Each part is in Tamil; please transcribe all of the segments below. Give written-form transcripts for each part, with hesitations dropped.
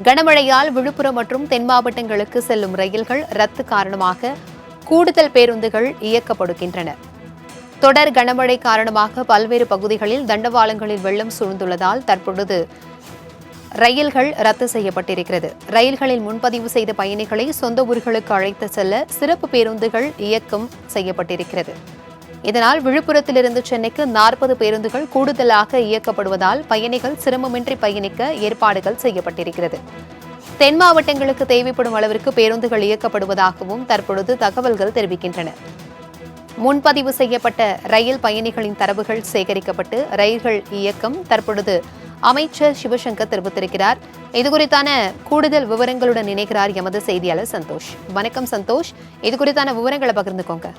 கனமழையால் விழுப்புரம் மற்றும் தென் மாவட்டங்களுக்கு செல்லும் ரயில்கள் ரத்து காரணமாக கூடுதல் பேருந்துகள் இயக்கப்படுகின்றன. தொடர் கனமழை காரணமாக பல்வேறு பகுதிகளில் தண்டவாளங்களில் வெள்ளம் சூழ்ந்துள்ளதால் தற்பொழுது ரயில்கள் ரத்து செய்யப்பட்டிருக்கிறது. ரயில்களில் முன்பதிவு செய்த பயணிகளை சொந்த ஊர்களுக்கு அழைத்து செல்ல சிறப்பு பேருந்துகள் இயக்கம் செய்யப்பட்டிருக்கிறது. இதனால் விழுப்புரத்திலிருந்து சென்னைக்கு 40 பேருந்துகள் கூடுதலாக இயக்கப்படுவதால் பயணிகள் சிரமமின்றி பயணிக்க ஏற்பாடுகள் செய்யப்பட்டிருக்கிறது. தென் மாவட்டங்களுக்கு தேவைப்படும் அளவிற்கு பேருந்துகள் இயக்கப்படுவதாகவும் தற்பொழுது தகவல்கள் தெரிவிக்கின்றன. முன்பதிவு செய்யப்பட்ட ரயில் பயணிகளின் தரவுகள் சேகரிக்கப்பட்டு ரயில்கள் இயக்கம் தற்பொழுது அமைச்சர் சிவசங்கர் தெரிவித்திருக்கிறார். இதுகுறித்தான கூடுதல் விவரங்களுடன் இணைகிறார் எமது செய்தியாளர் சந்தோஷ். வணக்கம் சந்தோஷ், இதுகுறித்தான விவரங்களை பகிர்ந்துக்கோங்க.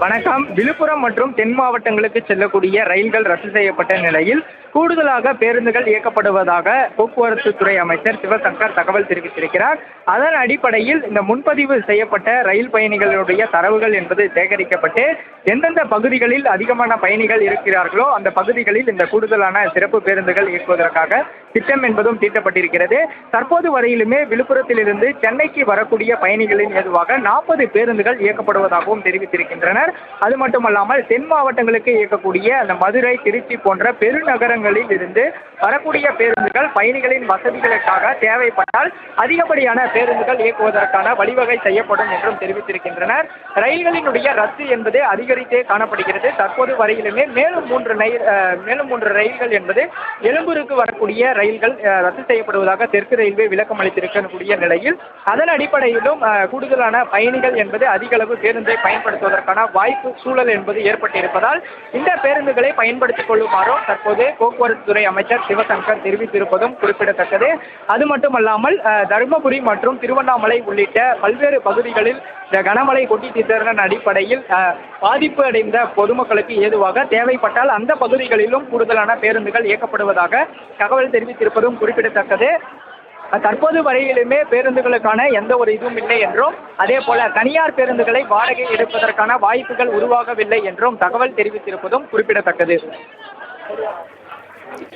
வணக்கம். விழுப்புரம் மற்றும் தென் மாவட்டங்களுக்கு செல்லக்கூடிய ரயில்கள் ரத்து செய்யப்பட்ட நிலையில் கூடுதலாக பேருந்துகள் இயக்கப்படுவதாக போக்குவரத்து துறை அமைச்சர் சிவசங்கர் தகவல் தெரிவித்திருக்கிறார். அதன் அடிப்படையில் இந்த முன்பதிவு செய்யப்பட்ட ரயில் பயணிகளுடைய தரவுகள் என்பது சேகரிக்கப்பட்டு எந்தெந்த பகுதிகளில் அதிகமான பயணிகள் இருக்கிறார்களோ அந்த பகுதிகளில் இந்த கூடுதலான சிறப்பு பேருந்துகள் இயக்குவதற்காக திட்டம் என்பதும் தீட்டப்பட்டிருக்கிறது. தற்போது வரையிலுமே விழுப்புரத்திலிருந்து சென்னைக்கு வரக்கூடிய பயணிகளின் ஏதுவாக 40 பேருந்துகள் இயக்கப்படுவதாகவும் தெரிவித்திருக்கின்றனர். அது மட்டுமல்லாமல் தென் மாவட்டங்களுக்கு இயக்கக்கூடிய அந்த மதுரை, திருச்சி போன்ற பெருநகரங்களில் இருந்து வரக்கூடிய பேருந்துகள் பயணிகளின் வசதிகளுக்காக தேவைப்பட்டால் அதிகப்படியான பேருந்துகள் இயக்குவதற்கான வழிவகை செய்யப்படும் என்றும் தெரிவித்திருக்கின்றனர். ரயில்களினுடைய ரத்து என்பது அதிகரித்தே காணப்படுகிறது. தற்போது வரையிலுமே மேலும் 3 ரயில்கள் என்பது எழும்பூருக்கு வரக்கூடிய ரயில்கள் ரத்து செய்யப்படுவதாக தெற்கு ரயில்வே விளக்கம் அளித்திருக்கக்கூடிய நிலையில் அதன் அடிப்படையிலும் கூடுதலான பயணிகள் என்பது அதிக அளவு பேருந்தை பயன்படுத்துவதற்கான வாய்ப்பு சூழல் என்பது ஏற்பட்டிருப்பதால் இந்த பேருந்துகளை பயன்படுத்திக் கொள்ளுமாறும் தற்போது போக்குவரத்து துறை அமைச்சர் சிவசங்கர் தெரிவித்திருப்பதும் குறிப்பிடத்தக்கது. அது மட்டுமல்லாமல் தருமபுரி மற்றும் திருவண்ணாமலை உள்ளிட்ட பல்வேறு பகுதிகளில் இந்த கனமழை கொட்டி தீர்த்ததன் அடிப்படையில் பாதிப்பு அடைந்த பொதுமக்களுக்கு ஏதுவாக தேவைப்பட்டால் அந்த பகுதிகளிலும் கூடுதலான பேருந்துகள் இயக்கப்படுவதாக தகவல் தெரிவித்திருப்பதும் குறிப்பிடத்தக்கது. தற்போது வரையிலுமே பேருந்துகளுக்கான எந்த ஒரு இதுவும் இல்லை என்றும் அதே போல தனியார் பேருந்துகளை வாடகை எடுப்பதற்கான வாய்ப்புகள் உருவாகவில்லை என்றும் தகவல் தெரிவித்திருப்பதும் குறிப்பிடத்தக்கது.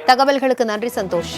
தகவல்களுக்கு நன்றி சந்தோஷ்.